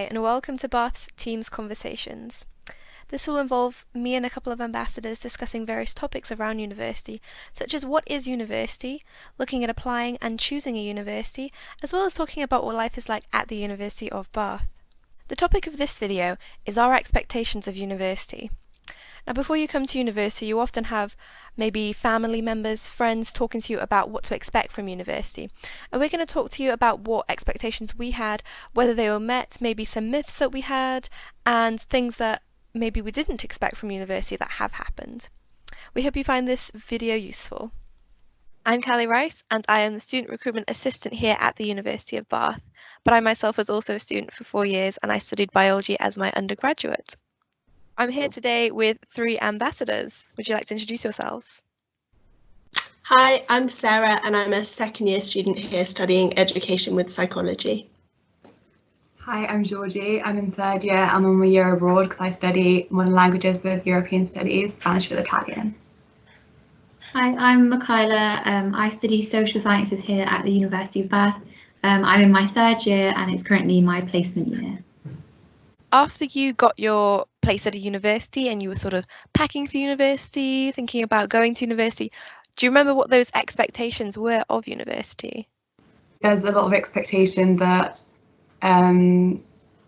Hi, and welcome to Bath's Teams Conversations. This will involve me and a couple of ambassadors discussing various topics around university, such as what is university, looking at applying and choosing a university, as well as talking about what life is like at the University of Bath. The topic of this video is our expectations of university. Now, before you come to university, you often have maybe family members, friends talking to you about what to expect from university. And we're going to talk to you about what expectations we had, whether they were met, maybe some myths that we had, and things that maybe we didn't expect from university that have happened. We hope you find this video useful. I'm Callie Rice, and I am the Student Recruitment Assistant here at the University of Bath. But I myself was also a student for 4 years, and I studied biology as my undergraduate. I'm here today with 3 ambassadors. Would you like to introduce yourselves? Hi, I'm Sarah and I'm a second year student here studying education with psychology. Hi, I'm Georgie. I'm in 3rd year. I'm on my year abroad because I study modern languages with European studies, Spanish with Italian. Hi, I'm Mackyla. I study social sciences here at the University of Bath. I'm in my 3rd year and it's currently my placement year. After you got your place at a university and you were sort of packing for university, thinking about going to university, do you remember what those expectations were of university? There's a lot of expectation that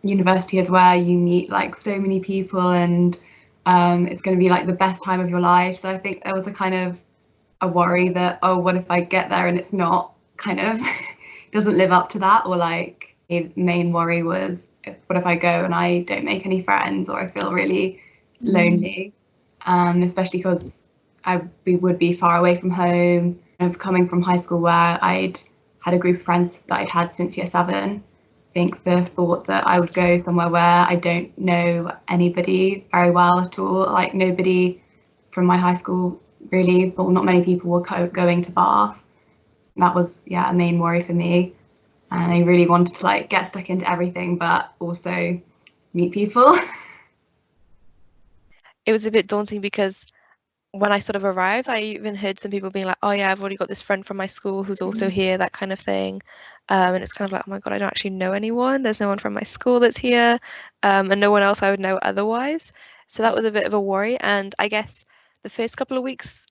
university is where you meet like so many people and it's going to be like the best time of your life. So I think there was a kind of a worry that, oh, what if I get there and it's not kind of doesn't live up to that, or like the main worry was, what if I go and I don't make any friends or I feel really lonely, especially because we would be far away from home. Of coming from high school where I'd had a group of friends that I'd had since year 7. I think the thought that I would go somewhere where I don't know anybody very well at all, like nobody from my high school really, well, not many people were going to Bath. That was, a main worry for me. And I really wanted to like get stuck into everything, but also meet people. It was a bit daunting because when I sort of arrived, I even heard some people being like, oh yeah, I've already got this friend from my school who's also here, that kind of thing. And it's kind of like, oh my God, I don't actually know anyone. There's no one from my school that's here, and no one else I would know otherwise. So that was a bit of a worry. And I guess the first couple of weeks,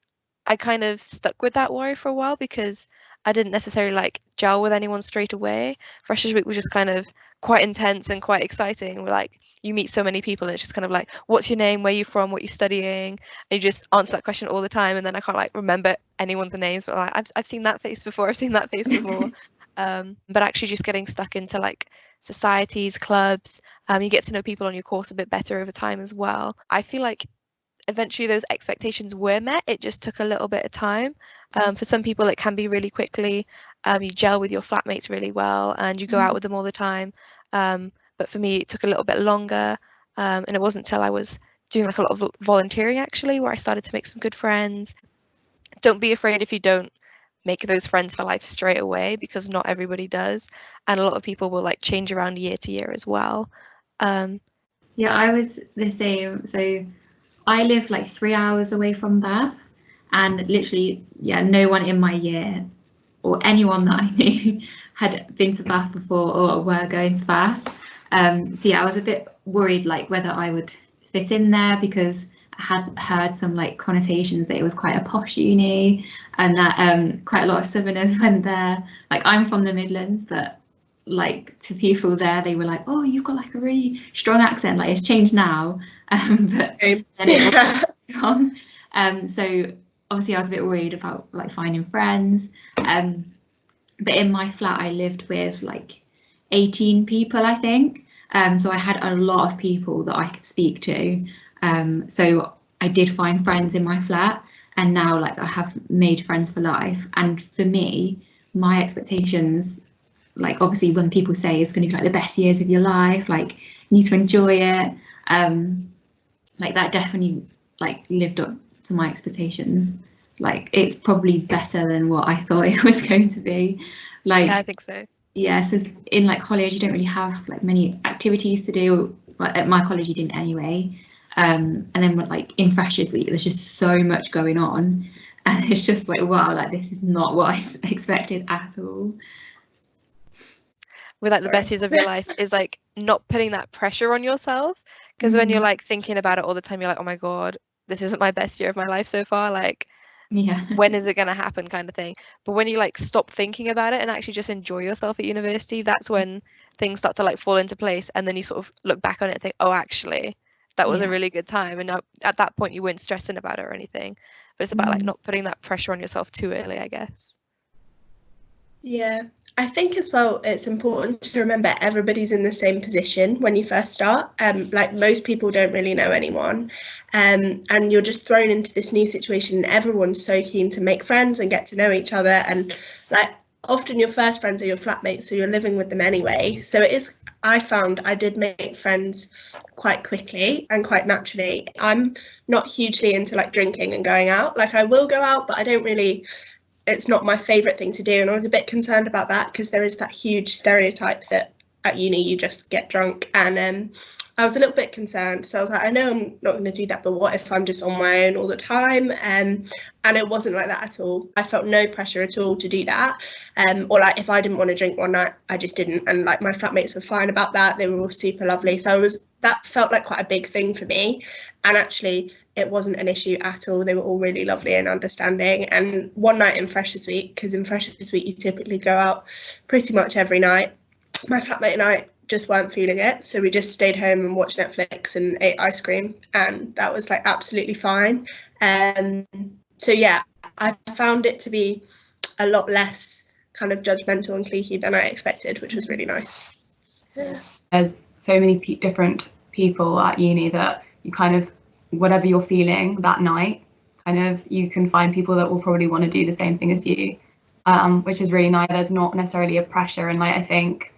I kind of stuck with that worry for a while because I didn't necessarily like gel with anyone straight away. Freshers Week was just kind of quite intense and quite exciting. We're like, you meet so many people and it's just kind of like, what's your name, where are you from, what are you studying? And you just answer that question all the time, and then I can't like remember anyone's names, but like I've seen that face before, I've seen that face before. But actually just getting stuck into like societies, clubs, you get to know people on your course a bit better over time as well. I feel like eventually those expectations were met. It just took a little bit of time. For some people it can be really quickly. You gel with your flatmates really well and you go out with them all the time. But for me it took a little bit longer, and it wasn't until I was doing like a lot of volunteering actually where I started to make some good friends. Don't be afraid if you don't make those friends for life straight away, because not everybody does, and a lot of people will like change around year to year as well. Yeah, I was the same. So I live like 3 hours away from Bath, and literally, no one in my year or anyone that I knew had been to Bath before or were going to Bath. So I was a bit worried like whether I would fit in there, because I had heard some like connotations that it was quite a posh uni and that quite a lot of Southerners went there. Like I'm from the Midlands, but like to people there they were like, oh, you've got like a really strong accent, like it's changed now, but then it was strong. So obviously I was a bit worried about like finding friends, but in my flat I lived with like 18 people, I think. So I had a lot of people that I could speak to. So I did find friends in my flat, and now like I have made friends for life. And for me, my expectations, like obviously when people say it's going to be like the best years of your life, like you need to enjoy it, like that definitely like lived up to my expectations. Like it's probably better than what I thought it was going to be. Like Yeah, I think so. Yeah, so in like college you don't really have like many activities to do. Like, at my college you didn't anyway. And then like in Freshers Week there's just so much going on, and it's just like, wow, like this is not what I expected at all. With like the best years of your life is like not putting that pressure on yourself, because when you're like thinking about it all the time, you're like, oh my god, this isn't my best year of my life so far, like Yeah. when is it going to happen, kind of thing. But when you like stop thinking about it and actually just enjoy yourself at university, that's when things start to like fall into place, and then you sort of look back on it and think, oh, actually that was a really good time, and at that point you weren't stressing about it or anything. But it's about like not putting that pressure on yourself too early, I guess. Yeah, I think as well it's important to remember everybody's in the same position when you first start. Like most people don't really know anyone, and you're just thrown into this new situation, and everyone's so keen to make friends and get to know each other, and like often your first friends are your flatmates, so you're living with them anyway. So it is, I found I did make friends quite quickly and quite naturally. I'm not hugely into like drinking and going out. Like I will go out, but I don't really, it's not my favourite thing to do. And I was a bit concerned about that because there is that huge stereotype that at uni you just get drunk, and I was a little bit concerned. So I was like, I know I'm not going to do that, but what if I'm just on my own all the time? And it wasn't like that at all. I felt no pressure at all to do that. Or like if I didn't want to drink one night, I just didn't. And like my flatmates were fine about that. They were all super lovely. So that felt like quite a big thing for me. And actually it wasn't an issue at all. They were all really lovely and understanding. And one night in Freshers Week, because in Freshers Week you typically go out pretty much every night, my flatmate and I just weren't feeling it, so we just stayed home and watched Netflix and ate ice cream, and that was like absolutely fine. So yeah, I found it to be a lot less kind of judgmental and cliquey than I expected, which was really nice. Yeah. There's so many different people at uni that you kind of, whatever you're feeling that night, kind of you can find people that will probably want to do the same thing as you, which is really nice. There's not necessarily a pressure, and like I think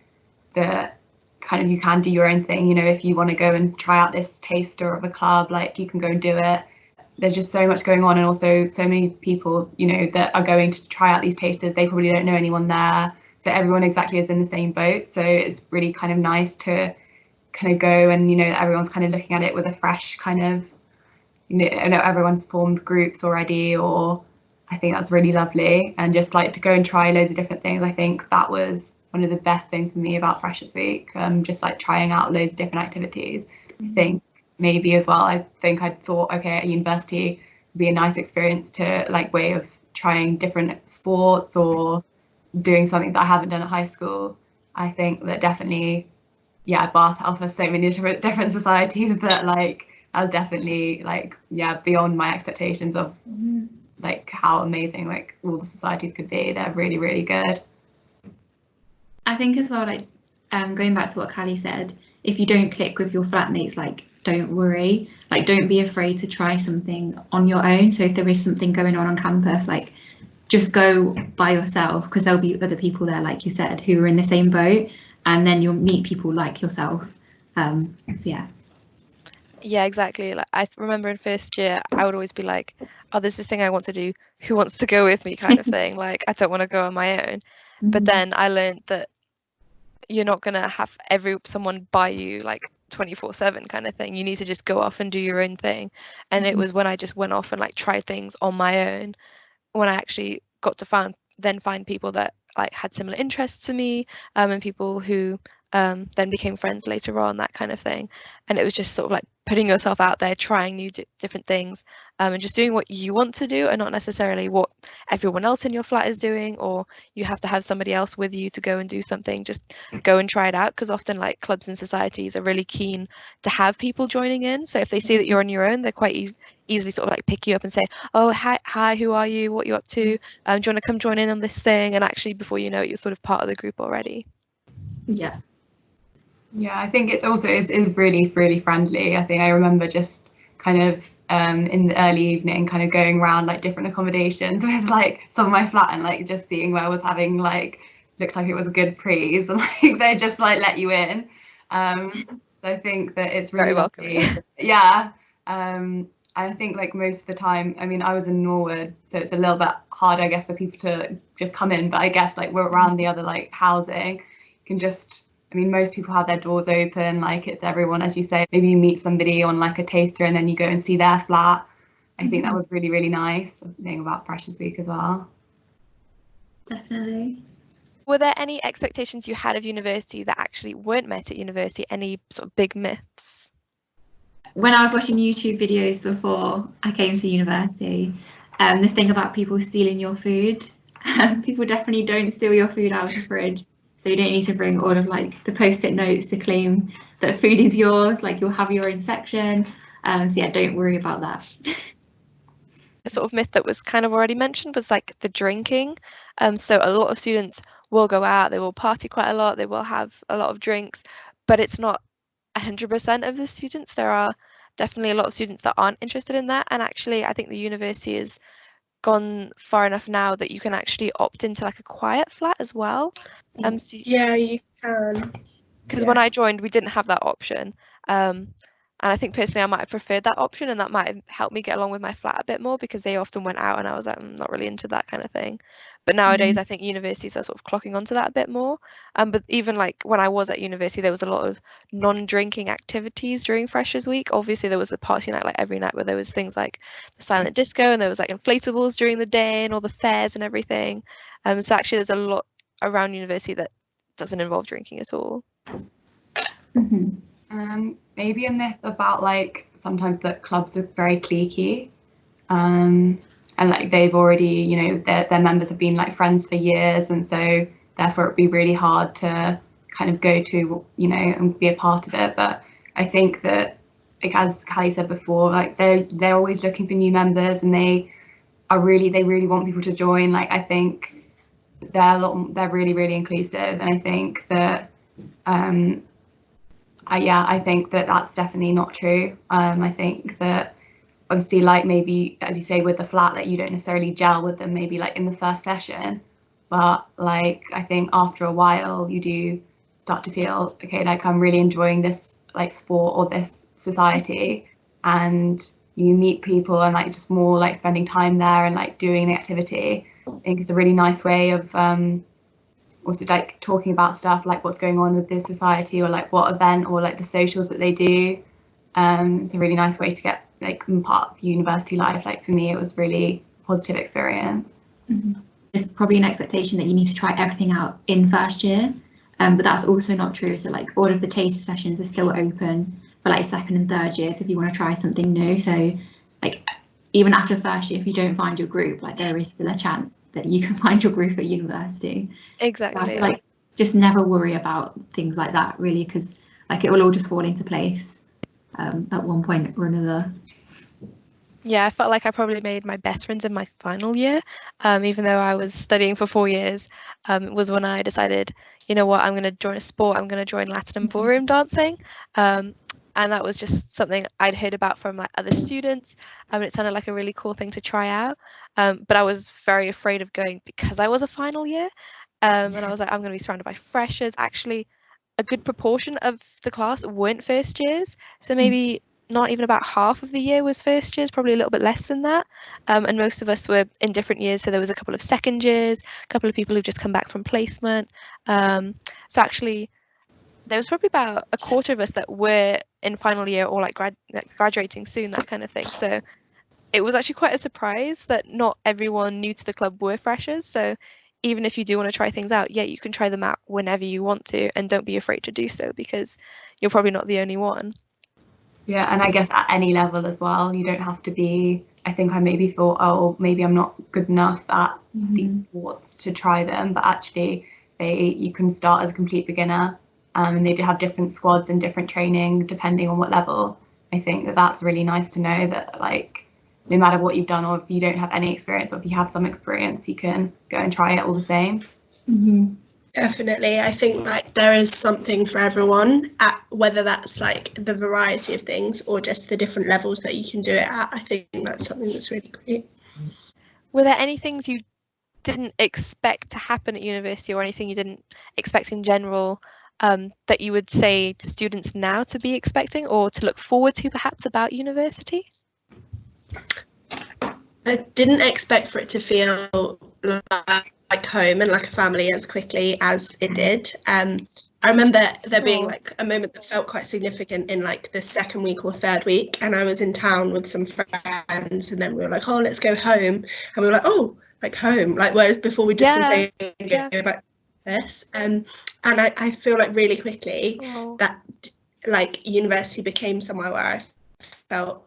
that kind of you can do your own thing, you know, if you want to go and try out this taster of a club, like you can go and do it. There's just so much going on, and also so many people, you know, that are going to try out these tasters, they probably don't know anyone there, so everyone exactly is in the same boat. So it's really kind of nice to kind of go and, you know, everyone's kind of looking at it with a fresh kind of, you know, everyone's formed groups already, or I think that's really lovely. And just like to go and try loads of different things, I think that was one of the best things for me about Freshers Week, just like trying out loads of different activities. I think maybe as well, I think I thought, okay, at university would be a nice experience to like way of trying different sports or doing something that I haven't done at high school. I think that definitely, yeah, Bath offers so many different societies that like I was definitely like, yeah, beyond my expectations of like how amazing like all the societies could be. They're really, really good. I think as well, like going back to what Callie said, if you don't click with your flatmates, like don't worry, like don't be afraid to try something on your own. So if there is something going on campus, like just go by yourself, because there'll be other people there, like you said, who are in the same boat, and then you'll meet people like yourself. So yeah, exactly. Like I remember in first year I would always be like, oh, there's this thing I want to do, who wants to go with me, kind of thing. Like I don't want to go on my own. But then I learned that you're not gonna have someone by you like 24/7 kind of thing. You need to just go off and do your own thing. And it was when I just went off and like tried things on my own, when I actually got to find people that like had similar interests to me, and people who then became friends later on, that kind of thing. And it was just sort of like putting yourself out there, trying new different things, and just doing what you want to do, and not necessarily what everyone else in your flat is doing, or you have to have somebody else with you to go and do something. Just go and try it out, because often like clubs and societies are really keen to have people joining in. So if they see that you're on your own, they're quite easily sort of like pick you up and say, oh, hi, who are you, what are you up to, do you want to come join in on this thing? And actually before you know it, you're sort of part of the group already. Yeah, I think it also is really, really friendly. I think I remember just kind of in the early evening kind of going around like different accommodations with like some of my flat, and like just seeing where I was having like, looked like it was a good prees, and like they just like let you in. So I think that it's really welcoming. Yeah. I think like most of the time, I mean, I was in Norwood, so it's a little bit hard, I guess, for people to just come in. But I guess like we're around the other like housing, you can just, I mean, most people have their doors open, like it's everyone, as you say, maybe you meet somebody on like a taster and then you go and see their flat. I think that was really, really nice thing about Freshers Week as well. Definitely. Were there any expectations you had of university that actually weren't met at university? Any sort of big myths? When I was watching YouTube videos before I came to university, the thing about people stealing your food, people definitely don't steal your food out of the fridge. So you don't need to bring all of like the post-it notes to claim that food is yours, like you'll have your own section. So yeah, don't worry about that. A sort of myth that was kind of already mentioned was like the drinking. So a lot of students will go out, they will party quite a lot, they will have a lot of drinks, but it's not 100% of the students. There are definitely a lot of students that aren't interested in that, and actually I think the university has gone far enough now that you can actually opt into like a quiet flat as well. So Yeah, you can. because when I joined, we didn't have that option. And I think personally I might have preferred that option, and that might have helped me get along with my flat a bit more, because they often went out and I was like, I'm not really into that kind of thing. But nowadays I think universities are sort of clocking onto that a bit more. But even like when I was at university, there was a lot of non-drinking activities during Freshers Week. Obviously there was the party night like every night, where there was things like the silent disco, and there was like inflatables during the day and all the fairs and everything. So actually there's a lot around university that doesn't involve drinking at all. Maybe a myth about like sometimes that clubs are very cliquey, and like they've already, you know, their members have been like friends for years, and so therefore it'd be really hard to kind of go to, you know, and be a part of it. But I think that, like as Callie said before, like they're always looking for new members, and they really want people to join. Like I think they're really inclusive, and I think that I think that that's definitely not true. I think that obviously, like maybe as you say with the flat, like you don't necessarily gel with them maybe like in the first session, but like I think after a while you do start to feel, okay, like I'm really enjoying this like sport or this society, and you meet people and like just more like spending time there and like doing the activity. I think it's a really nice way of also like talking about stuff like what's going on with this society, or like what event, or like the socials that they do. It's a really nice way to get like part of university life. Like for me, it was really a positive experience. There's probably an expectation that you need to try everything out in first year, but that's also not true. So like all of the taster sessions are still open for like second and third years if you want to try something new. So like even after first year, if you don't find your group, like there is still a chance that you can find your group at university. Exactly. So I feel like just never worry about things like that really, because like it will all just fall into place at one point or another. Yeah, I felt like I probably made my best friends in my final year, even though I was studying for 4 years. It was when I decided, you know what, I'm going to join a sport, I'm going to join Latin and ballroom dancing. And that was just something I'd heard about from like other students, and it sounded like a really cool thing to try out. But I was very afraid of going because I was a final year, and I was like, I'm going to be surrounded by freshers. Actually, a good proportion of the class weren't first years, so maybe not even about half of the year was first years, probably a little bit less than that. And most of us were in different years, so there was a couple of second years, a couple of people who just come back from placement. So actually there was probably about a quarter of us that were in final year or like graduating soon, that kind of thing. So it was actually quite a surprise that not everyone new to the club were freshers. So even if you do want to try things out, yeah, you can try them out whenever you want to, and don't be afraid to do so, because you're probably not the only one. Yeah, and I guess at any level as well, you don't have to be, I think I maybe thought, oh, maybe I'm not good enough at these sports to try them, but actually you can start as a complete beginner, and they do have different squads and different training depending on what level. I think that that's really nice to know that like no matter what you've done, or if you don't have any experience, or if you have some experience, you can go and try it all the same. Definitely. I think like there is something for everyone, at whether that's like the variety of things or just the different levels that you can do it at. I think that's something that's really great. Were there any things you didn't expect to happen at university, or anything you didn't expect in general, that you would say to students now to be expecting or to look forward to perhaps about university? I didn't expect for it to feel like home and like a family as quickly as it did. I remember there being like a moment that felt quite significant in like the second week or third week, and I was in town with some friends, and then we were like, oh, let's go home, and we were like, oh, like home, like whereas before we just been saying go back and I feel like really quickly Oh. that like university became somewhere where I felt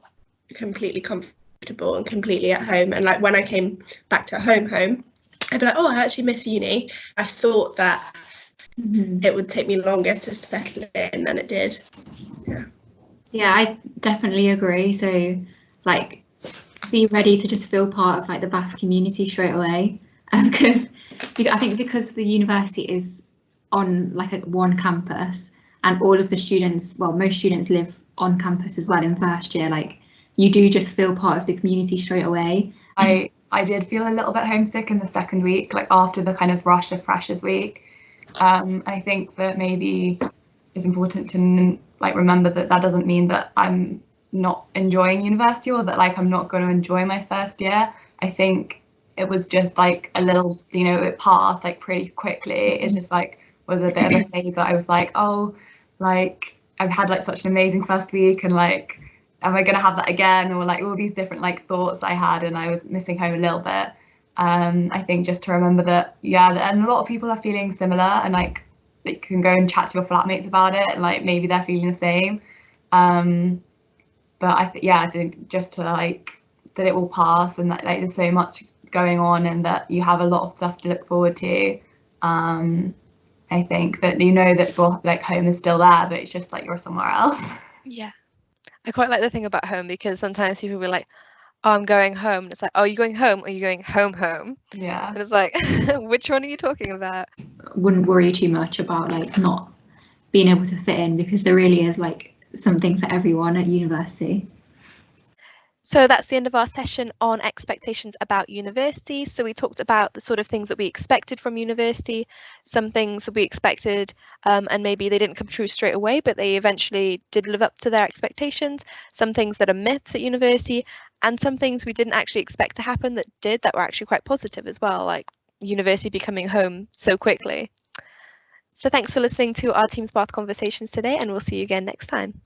completely comfortable and completely at home. And like when I came back to a home, I'd be like, oh, I actually miss uni. I thought that it would take me longer to settle in than it did. Yeah, I definitely agree. So like be ready to just feel part of like the Bath community straight away, because I think because the university is on like one campus and all of the students, well, most students live on campus as well in first year, like you do just feel part of the community straight away. I did feel a little bit homesick in the second week, like after the kind of rush of Freshers Week. I think that maybe it's important to like remember that that doesn't mean that I'm not enjoying university or that like I'm not going to enjoy my first year. I think it was just like a little, you know, it passed like pretty quickly. It's just like was a bit of a phase that I was like, oh, like I've had like such an amazing first week and like am I gonna have that again, or like all these different like thoughts I had, and I was missing home a little bit. I think just to remember that, yeah, and a lot of people are feeling similar, and like you can go and chat to your flatmates about it, and like maybe they're feeling the same. But I think just to like that it will pass, and that like there's so much going on, and that you have a lot of stuff to look forward to. I think that you know that your like home is still there, but it's just like you're somewhere else. Yeah, I quite like the thing about home, because sometimes people will be like, oh, I'm going home, and it's like, oh, are you going home or are you going home? Yeah. And it's like, which one are you talking about? Wouldn't worry too much about like not being able to fit in, because there really is like something for everyone at university. So that's the end of our session on expectations about university. So we talked about the sort of things that we expected from university, some things that we expected and maybe they didn't come true straight away, but they eventually did live up to their expectations, some things that are myths at university, and some things we didn't actually expect to happen that were actually quite positive as well, like university becoming home so quickly. So thanks for listening to our Teams Bath Conversations today, and we'll see you again next time.